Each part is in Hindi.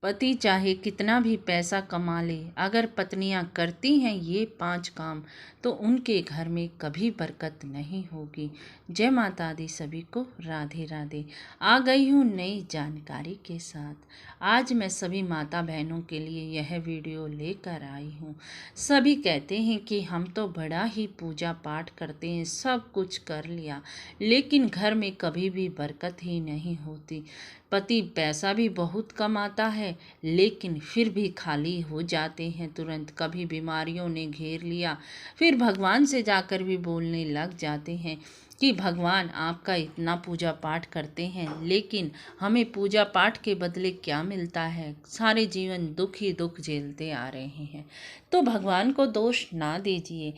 पति चाहे कितना भी पैसा कमा ले, अगर पत्नियां करती हैं ये 5 काम तो उनके घर में कभी बरकत नहीं होगी। जय माता दी सभी को, राधे राधे। आ गई हूँ नई जानकारी के साथ। आज मैं सभी माता बहनों के लिए यह वीडियो लेकर आई हूँ। सभी कहते हैं कि हम तो बड़ा ही पूजा पाठ करते हैं, सब कुछ कर लिया, लेकिन घर में कभी भी बरकत ही नहीं होती। पति पैसा भी बहुत कमाता है, लेकिन फिर भी खाली हो जाते हैं तुरंत। कभी बीमारियों ने घेर लिया, फिर भगवान से जाकर भी बोलने लग जाते हैं कि भगवान आपका इतना पूजा पाठ करते हैं, लेकिन हमें पूजा पाठ के बदले क्या मिलता है? सारे जीवन दुख ही दुख झेलते आ रहे हैं। तो भगवान को दोष ना दीजिए।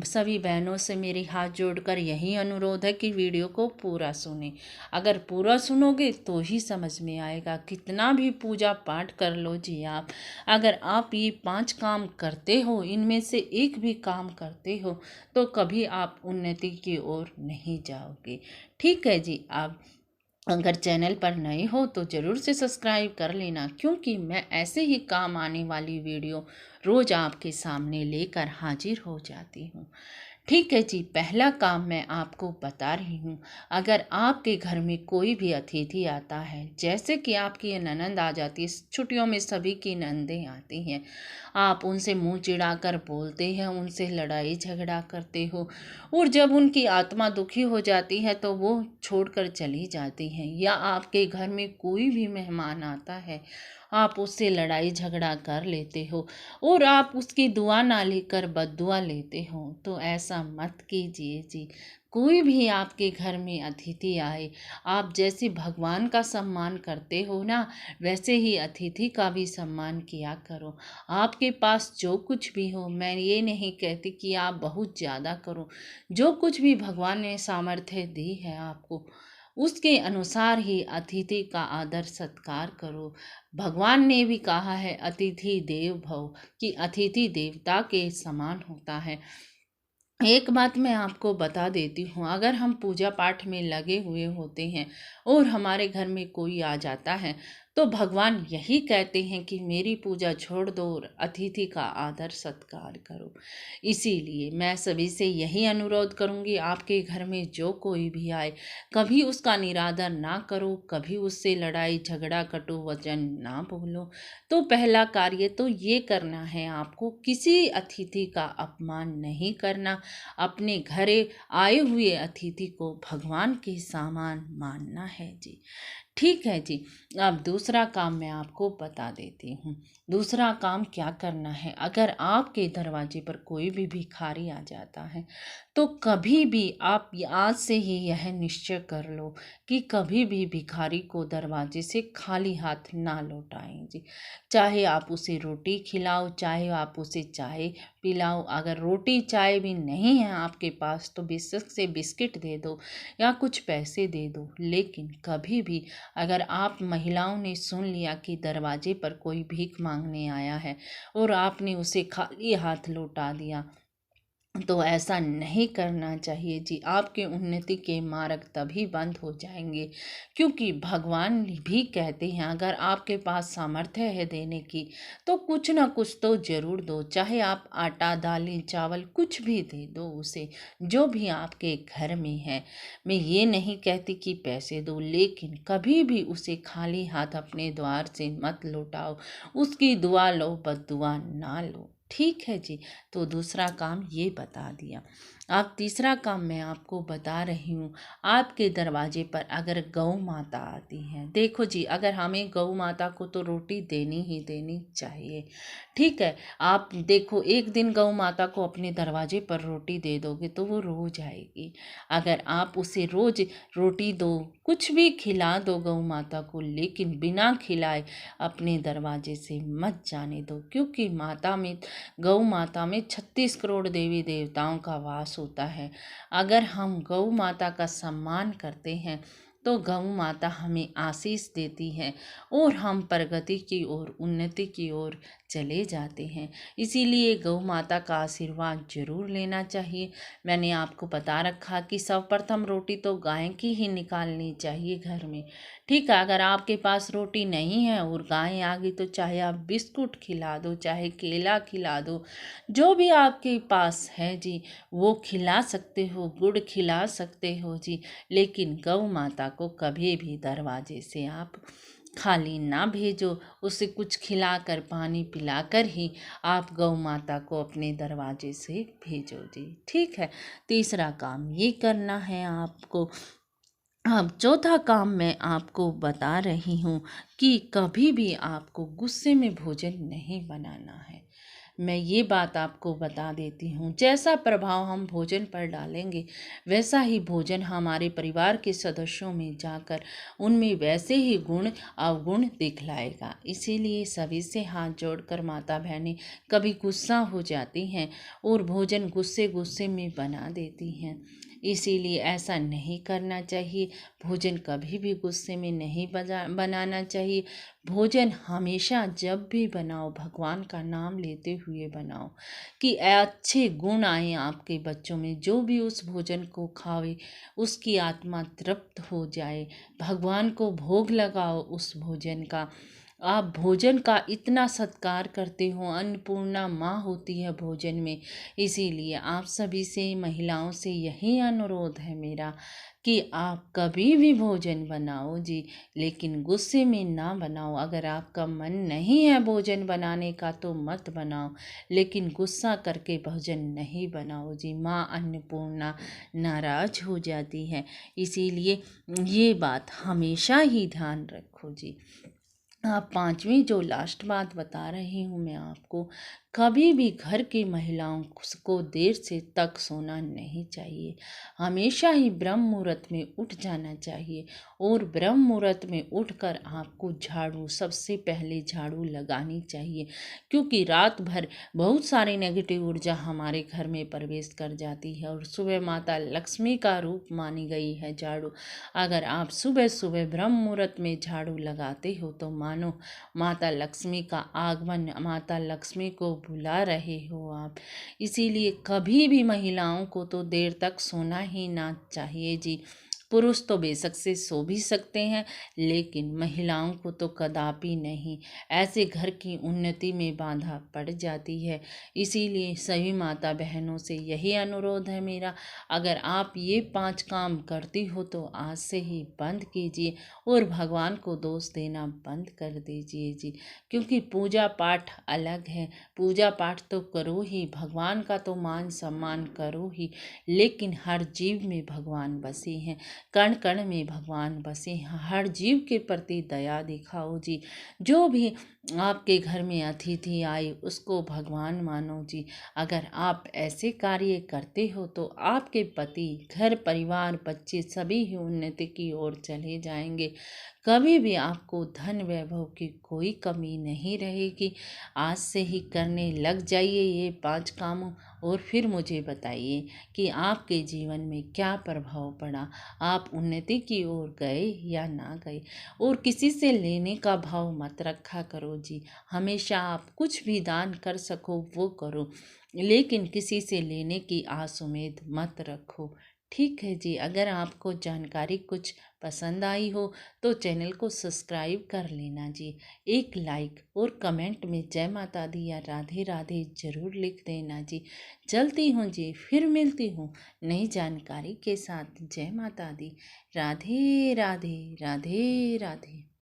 सभी बहनों से मेरे हाथ जोड़कर यही अनुरोध है कि वीडियो को पूरा सुने। अगर पूरा सुनोगे तो ही समझ में आएगा। कितना भी पूजा पाठ कर लो जी आप, अगर आप ये 5 काम करते हो, इनमें से एक भी काम करते हो, तो कभी आप उन्नति की ओर नहीं जाओगे। ठीक है जी। आप अगर चैनल पर नए हो तो ज़रूर से सब्सक्राइब कर लेना, क्योंकि मैं ऐसे ही काम आने वाली वीडियो रोज़ आपके सामने लेकर हाजिर हो जाती हूँ। ठीक है जी। पहला काम मैं आपको बता रही हूँ। अगर आपके घर में कोई भी अतिथि आता है, जैसे कि आपकी ये ननंद आ जाती है, छुट्टियों में सभी की नंदें आती हैं, आप उनसे मुंह चिढ़ाकर बोलते हैं, उनसे लड़ाई झगड़ा करते हो, और जब उनकी आत्मा दुखी हो जाती है तो वो छोड़कर चली जाती हैं। या आपके घर में कोई भी मेहमान आता है, आप उससे लड़ाई झगड़ा कर लेते हो और आप उसकी दुआ ना लेकर बद्दुआ लेते हो, तो ऐसा मत कीजिए जी। कोई भी आपके घर में अतिथि आए, आप जैसे भगवान का सम्मान करते हो ना, वैसे ही अतिथि का भी सम्मान किया करो। आपके पास जो कुछ भी हो, मैं ये नहीं कहती कि आप बहुत ज़्यादा करो, जो कुछ भी भगवान ने सामर्थ्य दी है आपको, उसके अनुसार ही अतिथि का आदर सत्कार करो। भगवान ने भी कहा है अतिथि देव भव, कि अतिथि देवता के समान होता है। एक बात मैं आपको बता देती हूँ, अगर हम पूजा पाठ में लगे हुए होते हैं और हमारे घर में कोई आ जाता है, तो भगवान यही कहते हैं कि मेरी पूजा छोड़ दो और अतिथि का आदर सत्कार करो। इसीलिए मैं सभी से यही अनुरोध करूँगी, आपके घर में जो कोई भी आए, कभी उसका निरादर ना करो, कभी उससे लड़ाई झगड़ा कटु वचन ना बोलो। तो पहला कार्य तो ये करना है आपको, किसी अतिथि का अपमान नहीं करना। अपने घरे आए हुए अतिथि को भगवान के समान मानना है जी। ठीक है जी। अब दूसरा काम मैं आपको बता देती हूँ। दूसरा काम क्या करना है, अगर आपके दरवाजे पर कोई भी भिखारी आ जाता है, तो कभी भी आप आज से ही यह निश्चय कर लो कि कभी भी भिखारी को दरवाजे से खाली हाथ ना लौटाएं जी। चाहे आप उसे रोटी खिलाओ, चाहे आप उसे चाय पिलाओ। अगर रोटी चाय भी नहीं है आपके पास, तो बिस्किट से बिस्किट दे दो या कुछ पैसे दे दो। लेकिन कभी भी अगर आप महिलाओं ने सुन लिया कि दरवाजे पर कोई भीख मांगने आया है और आपने उसे खाली हाथ लौटा दिया, तो ऐसा नहीं करना चाहिए जी। आपके उन्नति के मार्ग तभी बंद हो जाएंगे, क्योंकि भगवान भी कहते हैं अगर आपके पास सामर्थ्य है देने की, तो कुछ ना कुछ तो जरूर दो। चाहे आप आटा दालें चावल कुछ भी दे दो उसे, जो भी आपके घर में है। मैं ये नहीं कहती कि पैसे दो, लेकिन कभी भी उसे खाली हाथ अपने द्वार से मत लौटाओ। उसकी दुआ लो, बद्दुआ ना लो। ठीक है जी। तो दूसरा काम ये बता दिया। अब तीसरा काम मैं आपको बता रही हूँ। आपके दरवाजे पर अगर गौ माता आती है, देखो जी, अगर हमें गौ माता को तो रोटी देनी ही देनी चाहिए। ठीक है। आप देखो, एक दिन गौ माता को अपने दरवाजे पर रोटी दे दोगे तो वो रोज आएगी। अगर आप उसे रोज रोटी दो, कुछ भी खिला दो गौ माता को, लेकिन बिना खिलाए अपने दरवाजे से मत जाने दो, क्योंकि गौ माता में 36 करोड़ देवी देवताओं का वास होता है। अगर हम गौ माता का सम्मान करते हैं तो गौ माता हमें आशीष देती है और हम प्रगति की ओर, उन्नति की ओर चले जाते हैं। इसीलिए गौ माता का आशीर्वाद जरूर लेना चाहिए। मैंने आपको बता रखा कि सर्वप्रथम रोटी तो गाय की ही निकालनी चाहिए घर में। ठीक है, अगर आपके पास रोटी नहीं है और गाय आ गई तो चाहे आप बिस्कुट खिला दो, चाहे केला खिला दो, जो भी आपके पास है जी वो खिला सकते हो, गुड़ खिला सकते हो जी। लेकिन गौ माता को कभी भी दरवाजे से आप खाली ना भेजो। उसे कुछ खिलाकर पानी पिलाकर ही आप गौ माता को अपने दरवाजे से भेजो जी। ठीक है, तीसरा काम ये करना है आपको। अब चौथा काम मैं आपको बता रही हूँ कि कभी भी आपको गुस्से में भोजन नहीं बनाना है। मैं ये बात आपको बता देती हूँ, जैसा प्रभाव हम भोजन पर डालेंगे वैसा ही भोजन हमारे परिवार के सदस्यों में जाकर उनमें वैसे ही गुण अवगुण दिखलाएगा। इसीलिए सभी से हाथ जोड़कर माता बहनें कभी गुस्सा हो जाती हैं और भोजन गुस्से गुस्से में बना देती हैं। इसीलिए ऐसा नहीं करना चाहिए। भोजन कभी भी गुस्से में नहीं बनाना चाहिए। भोजन हमेशा जब भी बनाओ भगवान का नाम लेते हुए बनाओ कि अच्छे गुण आए आपके बच्चों में। जो भी उस भोजन को खावे उसकी आत्मा तृप्त हो जाए। भगवान को भोग लगाओ उस भोजन का। आप भोजन का इतना सत्कार करते हो, अन्नपूर्णा माँ होती है भोजन में। इसीलिए आप सभी से, महिलाओं से यही अनुरोध है मेरा कि आप कभी भी भोजन बनाओ जी, लेकिन गुस्से में ना बनाओ। अगर आपका मन नहीं है भोजन बनाने का तो मत बनाओ, लेकिन गुस्सा करके भोजन नहीं बनाओ जी। माँ अन्नपूर्णा नाराज हो जाती है। इसीलिए ये बात हमेशा ही ध्यान रखो जी। पांचवी जो लास्ट बात बता रही हूँ मैं आपको, कभी भी घर की महिलाओं को देर से तक सोना नहीं चाहिए। हमेशा ही ब्रह्म मुहूर्त में उठ जाना चाहिए और ब्रह्म मुहूर्त में उठकर आपको झाड़ू, सबसे पहले झाड़ू लगानी चाहिए। क्योंकि रात भर बहुत सारी नेगेटिव ऊर्जा हमारे घर में प्रवेश कर जाती है और सुबह माता लक्ष्मी का रूप मानी गई है झाड़ू। अगर आप सुबह सुबह ब्रह्म मुहूर्त में झाड़ू लगाते हो तो मानो माता लक्ष्मी का आगमन, माता लक्ष्मी को बुला रहे हो आप। इसीलिए कभी भी महिलाओं को तो देर तक सोना ही ना चाहिए जी। पुरुष तो बेशक से सो भी सकते हैं, लेकिन महिलाओं को तो कदापि नहीं। ऐसे घर की उन्नति में बाधा पड़ जाती है। इसीलिए सभी माता बहनों से यही अनुरोध है मेरा, अगर आप ये 5 काम करती हो तो आज से ही बंद कीजिए और भगवान को दोष देना बंद कर दीजिए जी। क्योंकि पूजा पाठ अलग है, पूजा पाठ तो करो ही, भगवान का तो मान सम्मान करो ही, लेकिन हर जीव में भगवान बसे हैं, कण कण में भगवान बसे हैं। हर जीव के प्रति दया दिखाओ जी। जो भी आपके घर में अतिथि आए उसको भगवान मानो जी। अगर आप ऐसे कार्य करते हो तो आपके पति, घर परिवार, बच्चे सभी ही उन्नति की ओर चले जाएंगे। कभी भी आपको धन वैभव की कोई कमी नहीं रहेगी। आज से ही करने लग जाइए ये 5 कामों और फिर मुझे बताइए कि आपके जीवन में क्या प्रभाव पड़ा। आप उन्नति की ओर गए या ना गए। और किसी से लेने का भाव मत रखा करो जी। हमेशा आप कुछ भी दान कर सको वो करो, लेकिन किसी से लेने की आस उम्मीद मत रखो। ठीक है जी। अगर आपको जानकारी कुछ पसंद आई हो तो चैनल को सब्सक्राइब कर लेना जी। एक लाइक और कमेंट में जय माता दी या राधे राधे जरूर लिख देना जी। चलती हूँ जी, फिर मिलती हूँ नई जानकारी के साथ। जय माता दी। राधे राधे राधे राधे।